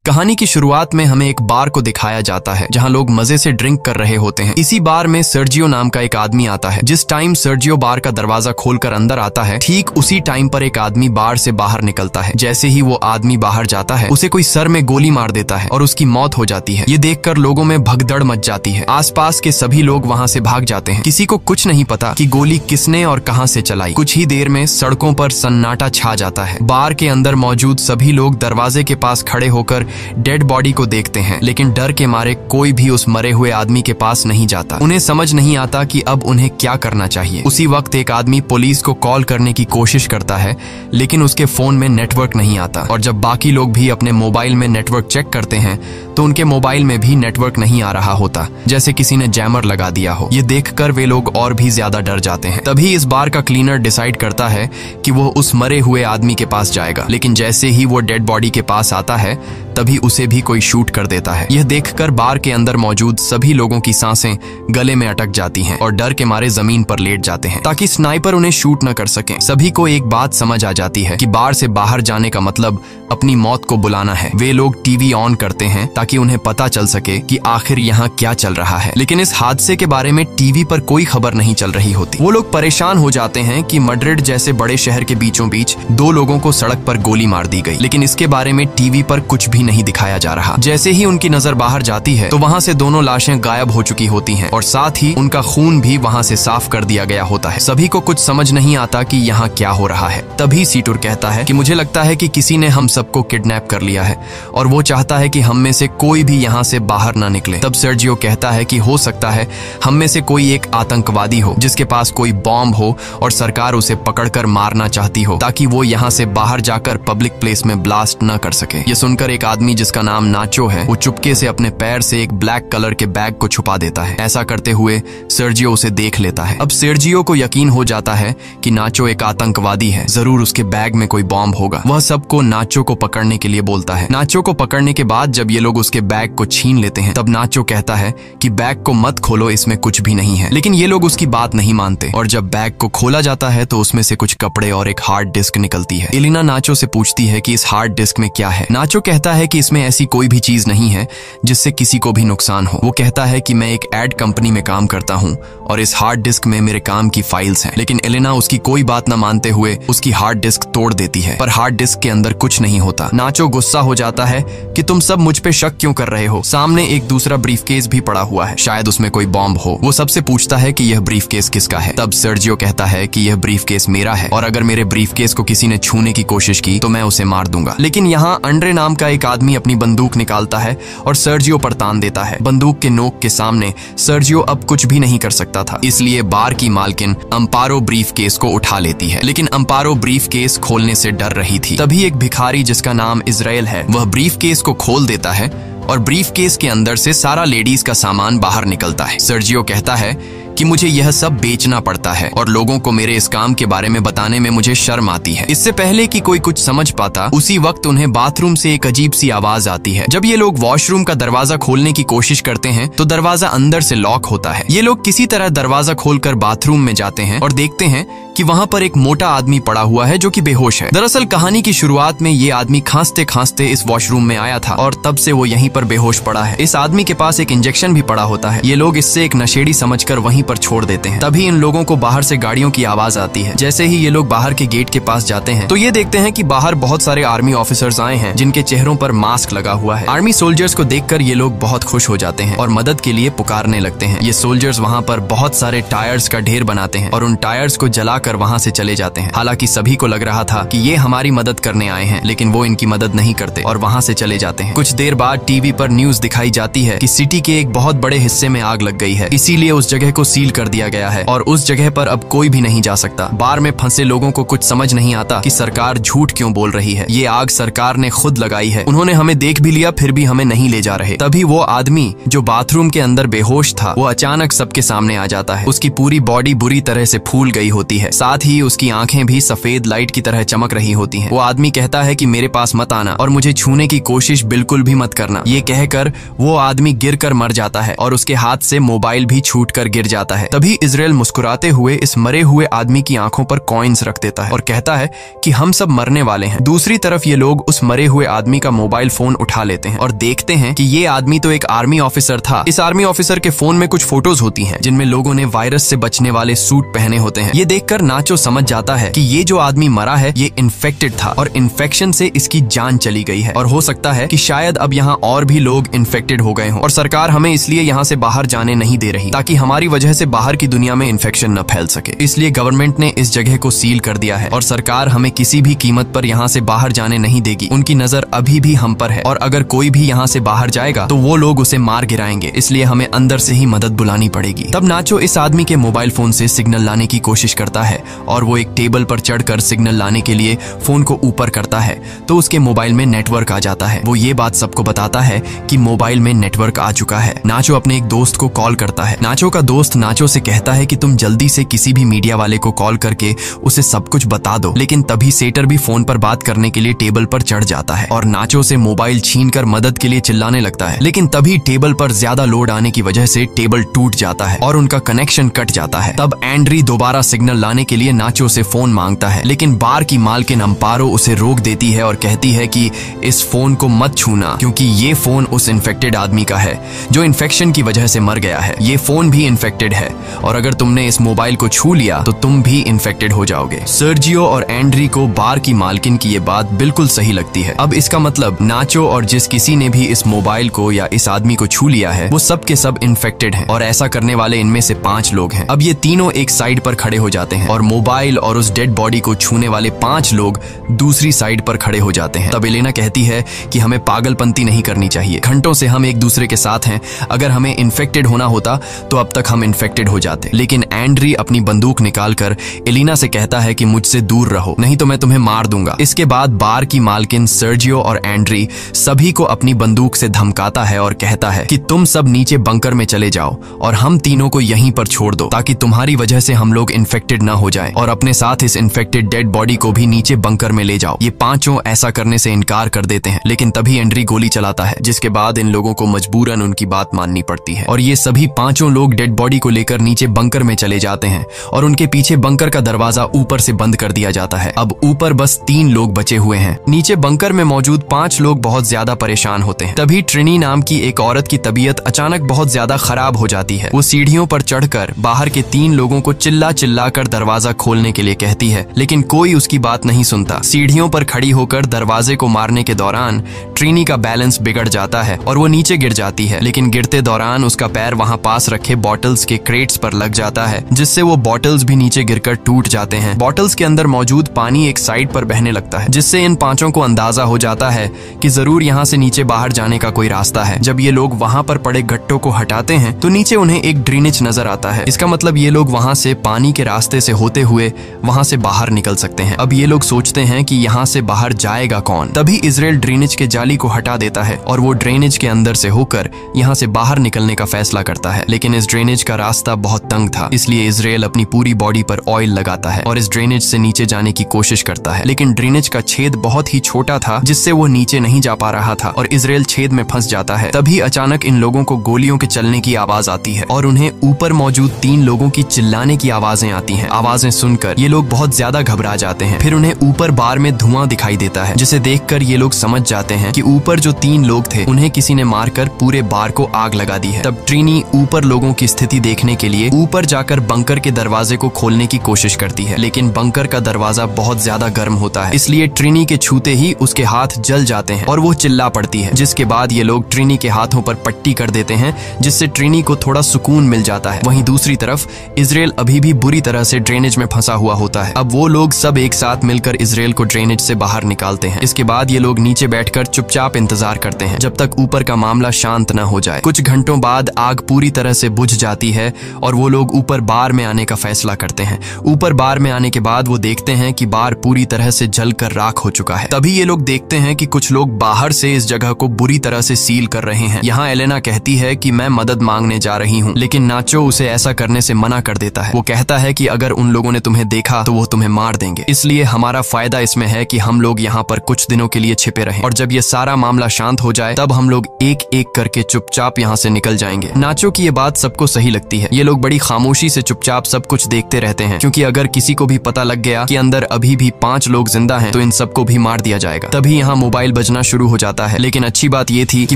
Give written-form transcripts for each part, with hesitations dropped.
कहानी की शुरुआत में हमें एक बार को दिखाया जाता है जहां लोग मजे से ड्रिंक कर रहे होते हैं। इसी बार में सर्जियो नाम का एक आदमी आता है। जिस टाइम सर्जियो बार का दरवाजा खोलकर अंदर आता है, ठीक उसी टाइम पर एक आदमी बार से बाहर निकलता है। जैसे ही वो आदमी बाहर जाता है, उसे कोई सर में गोली मार देता है और उसकी मौत हो जाती है। ये देखकर लोगों में भगदड़ मच जाती है। आसपास के सभी लोग वहां से भाग जाते हैं। किसी को कुछ नहीं पता कि गोली किसने और कहां से चलाई। कुछ ही देर में सड़कों पर सन्नाटा छा जाता है। बार के अंदर मौजूद सभी लोग दरवाजे के पास खड़े होकर डेड बॉडी को देखते हैं, लेकिन डर के मारे कोई भी उस मरे हुए आदमी के पास नहीं जाता। उन्हें समझ नहीं आता कि अब उन्हें क्या करना चाहिए। उसी वक्त एक आदमी पुलिस को कॉल करने की कोशिश करता है, लेकिन उसके फोन में नेटवर्क नहीं आता। और जब बाकी लोग भी अपने मोबाइल में नेटवर्क चेक करते हैं, तो उनके मोबाइल में भी नेटवर्क नहीं आ रहा होता, जैसे किसी ने जैमर लगा दिया हो। ये देखकर वे लोग और भी ज्यादा डर जाते हैं। तभी इस बार का क्लीनर डिसाइड करता है कि वो उस मरे हुए आदमी के पास जाएगा, लेकिन जैसे ही वो डेड बॉडी के पास आता है, तभी उसे भी कोई शूट कर देता है। यह देखकर बार के अंदर मौजूद सभी लोगों की सांसें गले में अटक जाती हैं और डर के मारे जमीन पर लेट जाते हैं ताकि स्नाइपर उन्हें शूट न कर सके। सभी को एक बात समझ आ जाती है कि बार से बाहर जाने का मतलब अपनी मौत को बुलाना है। वे लोग टीवी ऑन करते हैं ताकि उन्हें पता चल सके कि आखिर यहाँ क्या चल रहा है, लेकिन इस हादसे के बारे में टीवी पर कोई खबर नहीं चल रही होती। वो लोग परेशान हो जाते हैं कि मैड्रिड जैसे बड़े शहर के बीचों बीच 2 लोगों को सड़क पर गोली मार दी गई, लेकिन इसके बारे में टीवी पर कुछ भी नहीं दिखाया जा रहा। जैसे ही उनकी नजर बाहर जाती है, तो वहाँ से दोनों लाशें गायब हो चुकी होती हैं और साथ ही उनका खून भी वहाँ से साफ कर दिया गया होता है। सभी को कुछ समझ नहीं आता कि यहाँ क्या हो रहा है। तभी सीटुर कहता है कि मुझे लगता है कि किसी ने हम सबको किडनैप कर लिया है और वो चाहता है कि हम में से कोई भी यहाँ से बाहर ना निकले। तब सर्जियो कहता है कि हो सकता है हम में से कोई एक आतंकवादी हो जिसके पास कोई बॉम्ब हो और सरकार उसे पकड़कर मारना चाहती हो ताकि वो यहाँ से बाहर जाकर पब्लिक प्लेस में ब्लास्ट न कर सके। ये सुनकर एक आदमी जिसका नाम नाचो है, वो चुपके से अपने पैर से एक ब्लैक कलर के बैग को छुपा देता है। ऐसा करते हुए सर्जियो उसे देख लेता है। अब सर्जियो को यकीन हो जाता है कि नाचो एक आतंकवादी है, जरूर उसके बैग में कोई बॉम्ब होगा। वह सबको नाचो को पकड़ने के लिए बोलता है। नाचो को पकड़ने के बाद जब ये लोग उसके बैग को छीन लेते हैं, तब नाचो कहता है कि बैग को मत खोलो, इसमें कुछ भी नहीं है। लेकिन ये लोग उसकी बात नहीं मानते और जब बैग को खोला जाता है तो उसमें से कुछ कपड़े और एक हार्ड डिस्क निकलती है। एलिना नाचो से पूछती है कि इस हार्ड डिस्क में क्या है। नाचो कहता है कि इसमें ऐसी कोई भी चीज नहीं है जिससे किसी को भी नुकसान हो। वो कहता है कि मैं एक एड कंपनी में काम करता हूँ और इस हार्ड डिस्क में मेरे काम की फाइल्स हैं। लेकिन एलिना उसकी कोई बात न मानते हुए उसकी हार्ड डिस्क तोड़ देती है, पर हार्ड डिस्क के अंदर कुछ नहीं होता। नाचो गुस्सा हो जाता है कि तुम सब मुझ पे शक क्यों कर रहे हो। सामने एक दूसरा ब्रीफकेस भी पड़ा हुआ है, शायद उसमें कोई बॉम्ब हो। वो सबसे पूछता है कि यह ब्रीफकेस किसका है। तब सर्जियो कहता है कि यह ब्रीफकेस मेरा है और अगर मेरे ब्रीफकेस को किसी ने छूने की कोशिश की तो मैं उसे मार दूंगा। लेकिन यहाँ अंड्रे नाम का एक आदमी अपनी बंदूक निकालता है और सर्जियो पर तान देता है। बंदूक के नोक के सामने सर्जियो अब कुछ भी नहीं कर सकता था, इसलिए बार की मालकिन अम्पारो ब्रीफकेस को उठा लेती है। लेकिन अम्पारो ब्रीफकेस खोलने से डर रही थी। तभी एक भिखारी जिसका नाम इजराइल है, वह ब्रीफकेस को खोल देता है और ब्रीफकेस के अंदर से सारा लेडीज का सामान बाहर निकलता है। सर्जियो कहता है कि मुझे यह सब बेचना पड़ता है और लोगों को मेरे इस काम के बारे में बताने में मुझे शर्म आती है। इससे पहले कि कोई कुछ समझ पाता, उसी वक्त उन्हें बाथरूम से एक अजीब सी आवाज आती है। जब ये लोग वॉशरूम का दरवाजा खोलने की कोशिश करते हैं तो दरवाजा अंदर से लॉक होता है। ये लोग किसी तरह दरवाजा खोलकर बाथरूम में जाते हैं और देखते हैं कि वहाँ पर एक मोटा आदमी पड़ा हुआ है जो कि बेहोश है। दरअसल कहानी की शुरुआत में ये आदमी खांसते खांसते इस वॉशरूम में आया था और तब से वो यहीं पर बेहोश पड़ा है। इस आदमी के पास एक इंजेक्शन भी पड़ा होता है। ये लोग इससे एक नशेड़ी समझकर वहीं पर छोड़ देते हैं। तभी इन लोगों को बाहर से गाड़ियों की आवाज आती है। जैसे ही ये लोग बाहर के गेट के पास जाते हैं तो ये देखते हैं कि बाहर बहुत सारे आर्मी ऑफिसर्स आए हैं जिनके चेहरों पर मास्क लगा हुआ है। आर्मी सोल्जर्स को देखकर ये लोग बहुत खुश हो जाते हैं और मदद के लिए पुकारने लगते हैं। ये सोल्जर्स वहाँ पर बहुत सारे टायर्स का ढेर बनाते हैं और उन टायर्स को जलाकर वहाँ से चले जाते हैं। हालांकि सभी को लग रहा था कि ये हमारी मदद करने आए हैं, लेकिन वो इनकी मदद नहीं करते और वहाँ से चले जाते हैं। कुछ देर बाद टीवी पर न्यूज दिखाई जाती है कि सिटी के एक बहुत बड़े हिस्से में आग लग गई है, इसीलिए उस जगह को सील कर दिया गया है और उस जगह पर अब कोई भी नहीं जा सकता। बार में फंसे लोगों को कुछ समझ नहीं आता कि सरकार झूठ क्यों बोल रही है। ये आग सरकार ने खुद लगाई है, उन्होंने हमें देख भी लिया फिर भी हमें नहीं ले जा रहे। तभी वो आदमी जो बाथरूम के अंदर बेहोश था, वो अचानक सबके सामने आ जाता है। उसकी पूरी बॉडी बुरी तरह से फूल गई होती है। साथ ही उसकी आंखें भी सफेद लाइट की तरह चमक रही होती हैं। वो आदमी कहता है कि मेरे पास मत आना और मुझे छूने की कोशिश बिल्कुल भी मत करना। ये कहकर वो आदमी गिरकर मर जाता है और उसके हाथ से मोबाइल भी छूटकर गिर जाता है। तभी इजराइल मुस्कुराते हुए इस मरे हुए आदमी की आंखों पर कॉइन्स रख देता है और कहता है कि हम सब मरने वाले हैं। दूसरी तरफ ये लोग उस मरे हुए आदमी का मोबाइल फोन उठा लेते हैं और देखते हैं कि ये आदमी तो एक आर्मी ऑफिसर था। इस आर्मी ऑफिसर के फोन में कुछ फोटोज होती हैं जिनमें लोगों ने वायरस से बचने वाले सूट पहने होते हैं। ये देखकर नाचो समझ जाता है कि ये जो आदमी मरा है ये इन्फेक्टेड था और इन्फेक्शन से इसकी जान चली गई है और हो सकता है कि शायद अब यहाँ और भी लोग इन्फेक्टेड हो गए हों और सरकार हमें इसलिए यहाँ से बाहर जाने नहीं दे रही ताकि हमारी वजह से बाहर की दुनिया में इन्फेक्शन न फैल सके। इसलिए गवर्नमेंट ने इस जगह को सील कर दिया है और सरकार हमें किसी भी कीमत पर यहाँ से बाहर जाने नहीं देगी। उनकी नजर अभी भी हम पर है और अगर कोई भी यहाँ से बाहर जाएगा तो वो लोग उसे मार गिराएंगे, इसलिए हमें अंदर से ही मदद बुलानी पड़ेगी। तब नाचो इस आदमी के मोबाइल फोन से सिग्नल लाने की कोशिश करता है और वो एक टेबल पर चढ़कर सिग्नल लाने के लिए फोन को ऊपर करता है तो उसके मोबाइल में नेटवर्क आ जाता है। वो ये बात सबको बताता है कि मोबाइल में नेटवर्क आ चुका है। नाचो अपने एक दोस्त को कॉल करता है। नाचो का दोस्त नाचो से कहता है कि तुम जल्दी से किसी भी मीडिया वाले को कॉल करके उसे सब कुछ बता दो। लेकिन तभी सेटर भी फोन पर बात करने के लिए टेबल पर चढ़ जाता है और नाचो से मोबाइल छीनकर मदद के लिए चिल्लाने लगता है। लेकिन तभी टेबल पर ज्यादा लोड आने की वजह से टेबल टूट जाता है और उनका कनेक्शन कट जाता है। तब एंड्री दोबारा सिग्नल लाने के लिए नाचो से फोन मांगता है, लेकिन बार की मालकिन अम्पारो उसे रोक देती है और कहती है कि इस फोन को मत छूना क्योंकि ये फोन उस इन्फेक्टेड आदमी का है जो इन्फेक्शन की वजह से मर गया है। ये फोन भी इन्फेक्टेड है और अगर तुमने इस मोबाइल को छू लिया तो तुम भी इन्फेक्टेड हो जाओगे। सर्जियो और एंड्री को बार की मालकिन की ये बात बिल्कुल सही लगती है। अब इसका मतलब नाचो और जिस किसी ने भी इस मोबाइल को या इस आदमी को छू लिया है वो सब के सब इन्फेक्टेड हैं और ऐसा करने वाले इनमें से 5 लोग हैं। अब ये तीनों एक साइड पर खड़े हो जाते हैं और मोबाइल और उस डेड बॉडी को छूने वाले 5 लोग दूसरी साइड पर खड़े हो जाते हैं। तब एलेना कहती है कि हमें पागलपंती नहीं करनी चाहिए। घंटों से हम एक दूसरे के साथ हैं, अगर हमें इन्फेक्टेड होना होता तो अब तक हम इन्फेक्टेड हो जाते। लेकिन एंड्री अपनी बंदूक निकालकर एलेना से कहता है कि मुझसे दूर रहो नहीं तो मैं तुम्हें मार दूंगा। इसके बाद बार की मालकिन सर्जियो और एंड्री सभी को अपनी बंदूक से धमकाता है और कहता है कि तुम सब नीचे बंकर में चले जाओ और हम तीनों को यहीं पर छोड़ दो ताकि तुम्हारी वजह से हम लोग इन्फेक्टेड न हो जाए और अपने साथ इस इन्फेक्टेड डेड बॉडी को भी नीचे बंकर में ले जाओ। ये पांचों ऐसा करने से इनकार कर देते हैं, लेकिन तभी एंड्री गोली चलाता है जिसके बाद इन लोगों को मजबूरन उनकी बात माननी पड़ती है और ये सभी पांचों लोग डेड बॉडी को लेकर नीचे बंकर में चले जाते हैं और उनके पीछे बंकर का दरवाजा ऊपर से बंद कर दिया जाता है। अब ऊपर बस 3 लोग बचे हुए हैं। नीचे बंकर में मौजूद 5 लोग बहुत ज्यादा परेशान होते हैं। तभी ट्रिनी नाम की एक औरत की तबीयत अचानक बहुत ज्यादा खराब हो जाती है। वो सीढ़ियों पर चढ़कर बाहर के 3 लोगों को चिल्ला चिल्ला कर दरवाजा खोलने के लिए कहती है, लेकिन कोई उसकी बात नहीं सुनता। सीढ़ियों पर खड़ी होकर दरवाजे को मारने के दौरान ट्रिनी का बैलेंस बिगड़ जाता है और वो नीचे गिर जाती है, लेकिन गिरते दौरान उसका पैर वहां पास रखे बॉटल्स के क्रेट्स पर लग जाता है जिससे वो बॉटल्स भी नीचे गिरकर टूट जाते हैं। बॉटल्स के अंदर मौजूद पानी एक साइड पर बहने लगता है जिससे इन पांचों को अंदाजा हो जाता है कि जरूर यहाँ से नीचे बाहर जाने का कोई रास्ता है। जब ये लोग वहां पर पड़े गट्टों को हटाते हैं तो नीचे उन्हें एक ड्रेनेज नजर आता है। इसका मतलब ये लोग वहां से पानी के रास्ते से होते हुए वहां से बाहर निकल सकते हैं। अब ये लोग सोचते हैं कि यहाँ से बाहर जाएगा कौन। तभी इजराइल ड्रेनेज के जाली को हटा देता है और वो ड्रेनेज के अंदर से होकर यहाँ से बाहर निकलने का फैसला करता है, लेकिन इस ड्रेनेज का रास्ता बहुत तंग था, इसलिए इजराइल अपनी पूरी बॉडी पर ऑयल लगाता है और इस ड्रेनेज से नीचे जाने की कोशिश करता है, लेकिन ड्रेनेज का छेद बहुत ही छोटा था जिससे वो नीचे नहीं जा पा रहा था और इजराइल छेद में फंस जाता है। तभी अचानक इन लोगों को गोलियों के चलने की आवाज आती है और उन्हें ऊपर मौजूद 3 लोगों की चिल्लाने की आवाजें आती हैं। आवाजें सुनकर ये लोग बहुत ज्यादा घबरा जाते हैं। फिर उन्हें ऊपर बार में धुआं दिखाई देता है जिसे देखकर ये लोग समझ जाते हैं कि ऊपर जो 3 लोग थे उन्हें किसी ने मारकर पूरे बार को आग लगा दी है। तब ट्रिनी ऊपर लोगों की स्थिति देखने के लिए ऊपर जाकर बंकर के दरवाजे को खोलने की कोशिश करती है, लेकिन बंकर का दरवाजा बहुत ज्यादा गर्म होता है, इसलिए ट्रिनी के छूते ही उसके हाथ जल जाते हैं और वो चिल्ला पड़ती है, जिसके बाद ये लोग ट्रिनी के हाथों पर पट्टी कर देते हैं जिससे ट्रिनी को थोड़ा सुकून मिल जाता है। वहीं दूसरी तरफ इजराइल अभी भी बुरी तरह से ड्रेनेज में फंसा हुआ होता है। अब वो लोग सब एक साथ मिलकर इजराइल को ड्रेनेज से बाहर निकालते हैं। इसके बाद ये लोग नीचे बैठकर चुपचाप इंतजार करते हैं जब तक ऊपर का मामला शांत न हो जाए। कुछ घंटों बाद आग पूरी तरह से बुझ जाती है और वो लोग ऊपर बार में आने का फैसला करते हैं। ऊपर बार में आने के बाद वो देखते हैं कि बार पूरी तरह से जलकर राख हो चुका है। तभी ये लोग देखते हैं कि कुछ लोग बाहर से इस जगह को बुरी तरह से सील कर रहे हैं। यहाँ एलेना कहती है कि मैं मदद मांगने जा रही हूँ, लेकिन नाचो उसे ऐसा करने से मना कर देता है। वो कहता है कि अगर उन लोगों ने तुम्हें देखा तो वो तुम्हें मार देंगे, इसलिए हमारा फायदा इसमें है कि हम लोग यहाँ पर कुछ दिनों के लिए छिपे रहें और जब ये सारा मामला शांत हो जाए तब हम लोग एक एक करके चुपचाप यहाँ से निकल जाएंगे। नाचो की ये बात सबको सही लगती है। ये लोग बड़ी खामोशी से चुपचाप सब कुछ देखते रहते हैं, क्योंकि अगर किसी को भी पता लग गया कि अंदर अभी भी 5 लोग जिंदा हैं तो इन सबको भी मार दिया जाएगा। तभी यहाँ मोबाइल बजना शुरू हो जाता है। लेकिन अच्छी बात ये थी कि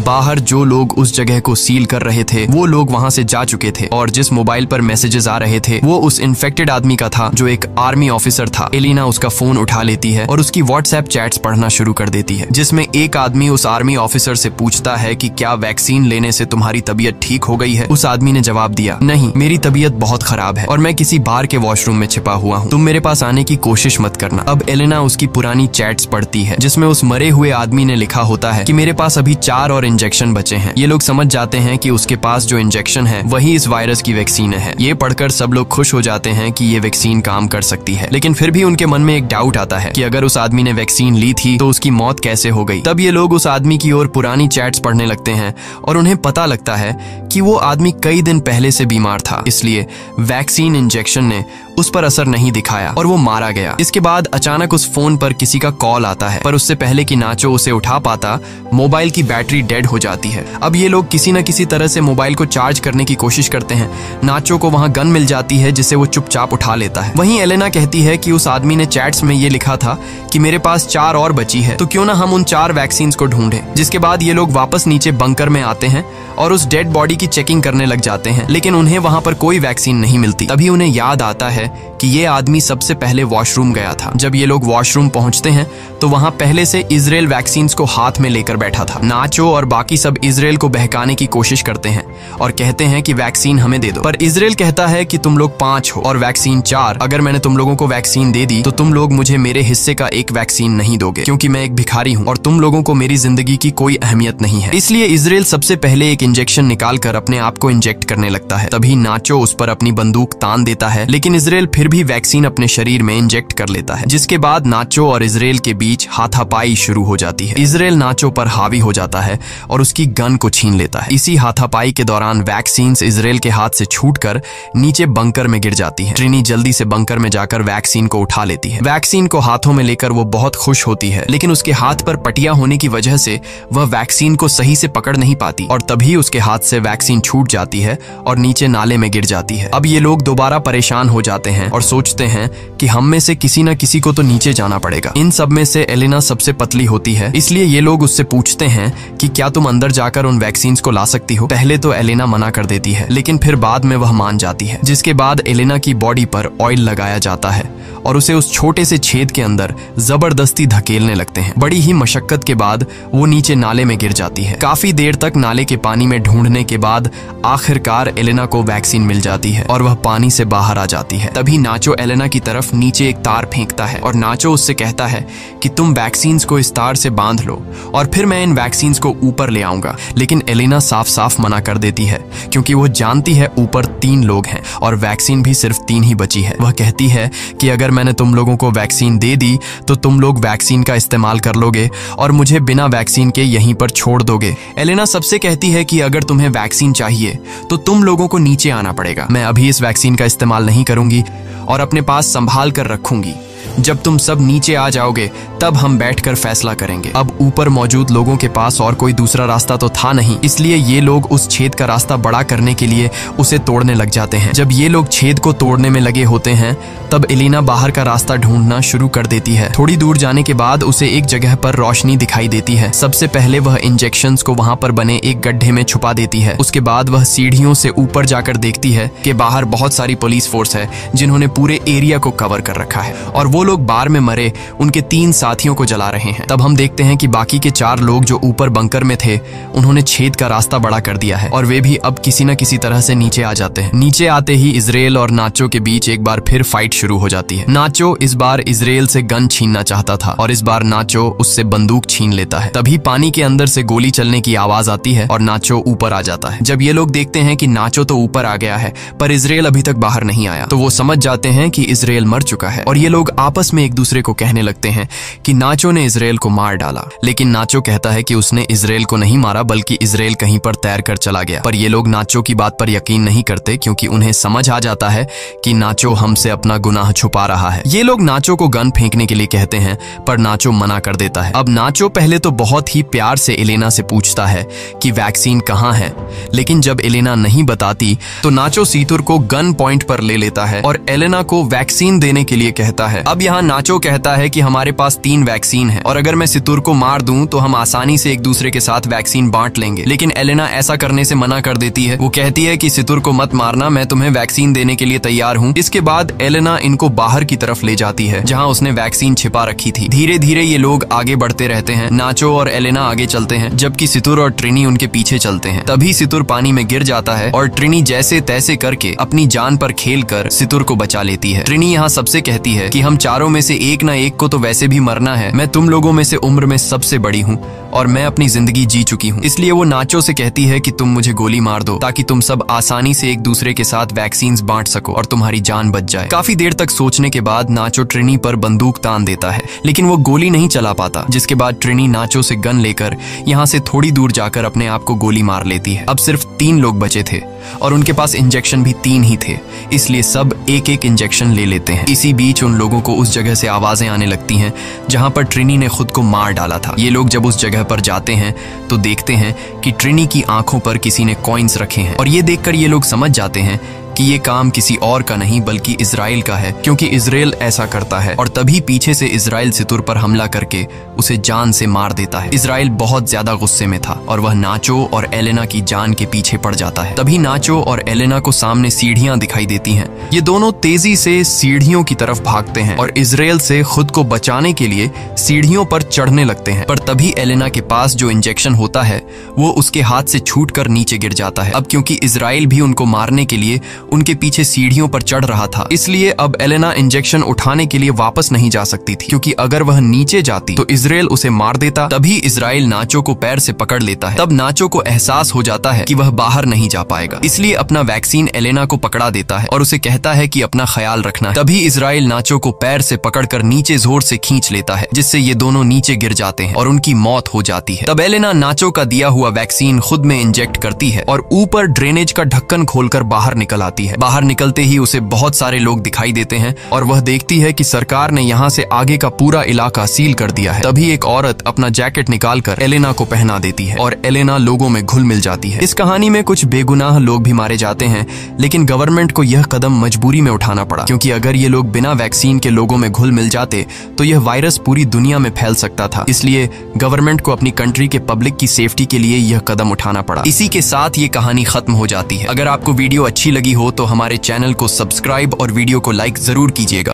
बाहर जो लोग उस जगह को सील कर रहे थे वो लोग वहाँ से जा चुके थे और जिस मोबाइल पर मैसेजेस आ रहे थे वो उस इन्फेक्टेड आदमी का था जो एक आर्मी ऑफिसर था। एलिना उसका फोन उठा लेती है और उसकी व्हाट्सएप चैट्स पढ़ना शुरू कर देती है, जिसमें एक आदमी उस आर्मी ऑफिसर से पूछता है कि क्या वैक्सीन लेने से तुम्हारी तबीयत ठीक हो गई है। उस आदमी ने जवाब दिया, नहीं, मेरी तबीयत बहुत खराब है और मैं किसी बार के वॉशरूम में छिपा हुआ हूँ, तुम मेरे पास आने की कोशिश मत करना। अब एलिना उसकी पुरानी चैट्स पढ़ती है जिसमें उस मरे हुए आदमी ने लिखा होता है कि मेरे पास अभी 4 और इंजेक्शन बचे हैं। ये लोग समझ जाते हैं कि उसके पास जो इंजेक्शन है वही इस वायरस की वैक्सीन है। ये पढ़कर सब लोग खुश हो जाते हैं कि ये वैक्सीन काम कर सकती है, लेकिन फिर भी उनके मन में एक डाउट आता है कि अगर उस आदमी ने वैक्सीन ली थी तो उसकी मौत कैसे हो गई। तब ये लोग उस आदमी की ओर पुरानी चैट्स पढ़ने लगते हैं और उन्हें पता लगता है कि वो आदमी कई दिन पहले से बीमार था, इसलिए वैक्सीन इंजेक्शन ने उस पर असर नहीं दिखाया और वो मारा गया। इसके बाद अचानक उस फोन पर किसी का कॉल आता है, पर उससे पहले कि नाचो उसे उठा पाता, मोबाइल की बैटरी डेड हो जाती है। अब ये लोग किसी न किसी तरह से मोबाइल को चार्ज करने की कोशिश करते हैं। नाचो को वहां गन मिल जाती है जिसे वो चुपचाप उठा लेता है। वहीं एलेना कहती है कि उस आदमी ने चैट्स में ये लिखा था कि मेरे पास 4 और बची है, तो क्यों ना हम उन 4 वैक्सीन को ढूंढें। जिसके बाद ये लोग वापस नीचे बंकर में आते हैं और उस डेड बॉडी की चेकिंग करने लग जाते हैं, लेकिन उन्हें वहां पर कोई वैक्सीन नहीं मिलती। तभी उन्हें याद आता है कि ये आदमी सबसे पहले वॉशरूम गया था। जब ये लोग वॉशरूम पहुंचते हैं तो वहां पहले से इजराइल वैक्सीन को हाथ में लेकर बैठा था। नाचो और बाकी सब इजराइल को बहकाने की कोशिश करते हैं और कहते हैं कि वैक्सीन हमें दे दो, पर इजराइल कहता है कि तुम लोग 5 हो और वैक्सीन 4। अगर मैंने तुम लोगों को वैक्सीन दे दी तो तुम लोग मुझे मेरे हिस्से का एक वैक्सीन नहीं दोगे, क्योंकि मैं एक भिखारी हूँ और तुम लोगों को मेरी जिंदगी की कोई अहमियत नहीं है। इसलिए इजराइल सबसे पहले एक इंजेक्शन निकालकर अपने आप को इंजेक्ट करने लगता है। तभी नाचो उस पर अपनी बंदूक तान देता है, लेकिन इजराइल फिर भी वैक्सीन अपने शरीर में इंजेक्ट कर लेता है, जिसके बाद नाचो और इजराइल के बीच हाथापाई शुरू हो जाती है। इजराइल नाचो पर हावी हो जाता है और उसकी गन को छीन लेता है। इसी हाथापाई के दौरान वैक्सीन इजराइल के हाथ से छूटकर नीचे बंकर में गिर जाती है। ट्रिनी जल्दी से बंकर में जाकर वैक्सीन को उठा लेती है। वैक्सीन को हाथों में लेकर वो बहुत खुश होती है, लेकिन उसके हाथ पर पटिया होने की वजह से वह वैक्सीन को सही से पकड़ नहीं पाती और तभी उसके हाथ से वैक्सीन छूट जाती है और नीचे नाले में गिर जाती है। अब ये लोग दोबारा परेशान हो जाते हैं और सोचते हैं कि हम में से किसी न किसी को तो नीचे जाना पड़ेगा। इन सब में से एलिना सबसे पतली होती है, इसलिए ये लोग उससे पूछते हैं कि क्या तुम अंदर जाकर उन वैक्सीन को ला सकती हो। पहले तो एलिना मना कर देती है, लेकिन फिर बाद में वह मान जाती है। जिसके बाद एलिना की बॉडी पर ऑयल लगाया जाता है और उसे उस छोटे से छेद के अंदर जबरदस्ती धकेलने लगते हैं। बड़ी ही मशक्कत के बाद वो नीचे नाले में गिर जाती है। काफी देर तक नाले के पानी में ढूंढने के बाद आखिरकार एलिना को वैक्सीन मिल जाती है और वह पानी से बाहर आ जाती है। तभी नाचो एलिना की तरफ नीचे एक तार फेंकता है और नाचो उससे कहता है कि तुम वैक्सीन को इस तार से बांध लो और फिर मैं इन वैक्सीन को ऊपर ले आऊंगा। लेकिन एलिना साफ साफ मना कर देती है, क्योंकि वो जानती है ऊपर 3 लोग हैं और वैक्सीन भी सिर्फ 3 ही बची है। वह कहती है कि अगर मैंने तुम लोगों को वैक्सीन दे दी तो तुम लोग वैक्सीन का इस्तेमाल कर लोगे और मुझे बिना वैक्सीन के यहीं पर छोड़ दोगे। एलिना सबसे कहती है कि अगर तुम्हें वैक्सीन चाहिए तो तुम लोगों को नीचे आना पड़ेगा। मैं अभी इस वैक्सीन का इस्तेमाल नहीं करूंगी और अपने पास संभाल कर रखूंगी। जब तुम सब नीचे आ जाओगे तब हम बैठकर फैसला करेंगे। अब ऊपर मौजूद लोगों के पास और कोई दूसरा रास्ता तो था नहीं, इसलिए ये लोग उस छेद का रास्ता बड़ा करने के लिए उसे तोड़ने लग जाते हैं। जब ये लोग छेद को तोड़ने में लगे होते हैं तब एलिना बाहर का रास्ता ढूंढना शुरू कर देती है। थोड़ी दूर जाने के बाद उसे एक जगह पर रोशनी दिखाई देती है। सबसे पहले वह इंजेक्शंस को वहां पर बने एक गड्ढे में छुपा देती है। उसके बाद वह सीढ़ियों से ऊपर जाकर देखती है कि बाहर बहुत सारी पुलिस फोर्स है जिन्होंने पूरे एरिया को कवर कर रखा है और वो लोग बार में मरे उनके 3 साथियों को जला रहे हैं। तब हम देखते हैं कि बाकी के 4 लोग जो ऊपर बंकर में थे उन्होंने छेद का रास्ता बड़ा कर दिया है और वे भी अब किसी न किसी तरह से नीचे आ जाते हैं। नीचे आते ही इजराइल और नाचो के बीच एक बार फिर फाइट शुरू हो जाती है। नाचो इस बार इजराइल से गन छीनना चाहता था और इस बार नाचो उससे बंदूक छीन लेता है। तभी पानी के अंदर से गोली चलने की आवाज आती है और नाचो ऊपर आ जाता है। जब ये लोग देखते हैं कि नाचो तो ऊपर आ गया है पर इजराइल अभी तक बाहर नहीं आया तो वो समझ जाते हैं कि इजराइल मर चुका है और ये लोग आपस आपस में एक दूसरे को कहने लगते हैं कि नाचो ने इजराइल को मार डाला। लेकिन नाचो कहता है कि उसने इजराइल को नहीं मारा बल्कि इजराइल कहीं पर तैर कर चला गया। पर ये लोग नाचो की बात पर यकीन नहीं करते क्योंकि उन्हें समझ आ जाता है कि नाचो हमसे अपना गुनाह छुपा रहा है। ये लोग नाचो को गन फेंकने के लिए कहते हैं पर नाचो मना कर देता है। अब नाचो पहले तो बहुत ही प्यार से एलेना से पूछता है कि वैक्सीन कहाँ है, लेकिन जब एलेना नहीं बताती तो नाचो सीतुर को गन पॉइंट पर ले लेता है और एलेना को वैक्सीन देने के लिए कहता है। अब यहाँ नाचो कहता है कि हमारे पास 3 वैक्सीन है और अगर मैं सीतुर को मार दूं तो हम आसानी से एक दूसरे के साथ वैक्सीन बांट लेंगे। लेकिन एलेना ऐसा करने से मना कर देती है। वो कहती है कि सीतुर को मत मारना, मैं तुम्हें वैक्सीन देने के लिए तैयार हूँ। इसके बाद एलेना इनको बाहर की तरफ ले जाती है जहाँ उसने वैक्सीन छिपा रखी थी। धीरे धीरे ये लोग आगे बढ़ते रहते हैं। नाचो और एलेना आगे चलते हैं जबकि सीतुर और ट्रिनी उनके पीछे चलते हैं। तभी सीतुर पानी में गिर जाता है और ट्रिनी जैसे तैसे करके अपनी जान पर खेलकर सीतुर को बचा लेती है। ट्रिनी यहाँ सबसे कहती है कि हम चारों में से एक ना एक को तो वैसे भी मरना है। मैं तुम लोगों में से उम्र में सबसे बड़ी हूँ और मैं अपनी जिंदगी जी चुकी हूँ, इसलिए वो नाचो से कहती है कि तुम मुझे गोली मार दो ताकि तुम सब आसानी से एक दूसरे के साथ वैक्सीन बांट सको और तुम्हारी जान बच जाए। काफी देर तक सोचने के बाद नाचो ट्रिनी पर बंदूक तान देता है लेकिन वो गोली नहीं चला पाता, जिसके बाद ट्रिनी नाचो से गन लेकर यहाँ से थोड़ी दूर जाकर अपने आप को गोली मार लेती है। अब सिर्फ 3 लोग बचे थे और उनके पास इंजेक्शन भी 3 ही थे, इसलिए सब एक एक इंजेक्शन ले लेते हैं। इसी बीच उन लोगों को उस जगह से आवाजें आने लगती हैं जहां पर ट्रिनी ने खुद को मार डाला था। ये लोग जब उस जगह पर जाते हैं तो देखते हैं कि ट्रिनी की आंखों पर किसी ने कॉइन्स रखे हैं और ये देखकर ये लोग समझ जाते हैं कि ये काम किसी और का नहीं बल्कि इजराइल का है, क्योंकि इजराइल ऐसा करता है। और तभी पीछे से इजराइल सीतुर पर हमला करके उसे जान से मार देता है। इजराइल बहुत ज्यादा गुस्से में था और वह नाचो और एलेना की जान के पीछे पड़ जाता है। तभी नाचो और एलेना को सामने सीढ़ियां दिखाई देती हैं। ये दोनों तेजी से सीढ़ियों की तरफ भागते हैं और इजराइल से खुद को बचाने के लिए सीढ़ियों पर चढ़ने लगते हैं। पर तभी एलेना के पास जो इंजेक्शन होता है वो उसके हाथ से छूटकर नीचे गिर जाता है। अब क्योंकि इजराइल भी उनको मारने के लिए उनके पीछे सीढ़ियों पर चढ़ रहा था, इसलिए अब एलेना इंजेक्शन उठाने के लिए वापस नहीं जा सकती थी, क्योंकि अगर वह नीचे जाती तो इजराइल उसे मार देता। तभी इजराइल नाचो को पैर से पकड़ लेता है। तब नाचो को एहसास हो जाता है कि वह बाहर नहीं जा पाएगा, इसलिए अपना वैक्सीन एलेना को पकड़ा देता है और उसे कहता है कि अपना ख्याल रखना है। तभी इजराइल नाचो को पैर से पकड़कर नीचे जोर से खींच लेता है, जिससे ये दोनों नीचे गिर जाते हैं और उनकी मौत हो जाती है। तब एलेना नाचो का दिया हुआ वैक्सीन खुद में इंजेक्ट करती है और ऊपर ड्रेनेज का ढक्कन खोलकर बाहर निकल आती है। बाहर निकलते ही उसे बहुत सारे लोग दिखाई देते हैं और वह देखती है कि सरकार ने यहाँ से आगे का पूरा इलाका सील कर दिया है। तभी एक औरत अपना जैकेट निकालकर एलेना को पहना देती है और एलेना लोगों में घुल मिल जाती है। इस कहानी में कुछ बेगुनाह लोग भी मारे जाते हैं, लेकिन गवर्नमेंट को यह कदम मजबूरी में उठाना पड़ा, क्योंकि अगर ये लोग बिना वैक्सीन के लोगों में घुल मिल जाते तो यह वायरस पूरी दुनिया में फैल सकता था। इसलिए गवर्नमेंट को अपनी कंट्री के पब्लिक की सेफ्टी के लिए यह कदम उठाना पड़ा। इसी के साथ ये कहानी खत्म हो जाती है। अगर आपको वीडियो अच्छी लगी हो तो हमारे चैनल को सब्सक्राइब और वीडियो को लाइक जरूर कीजिएगा।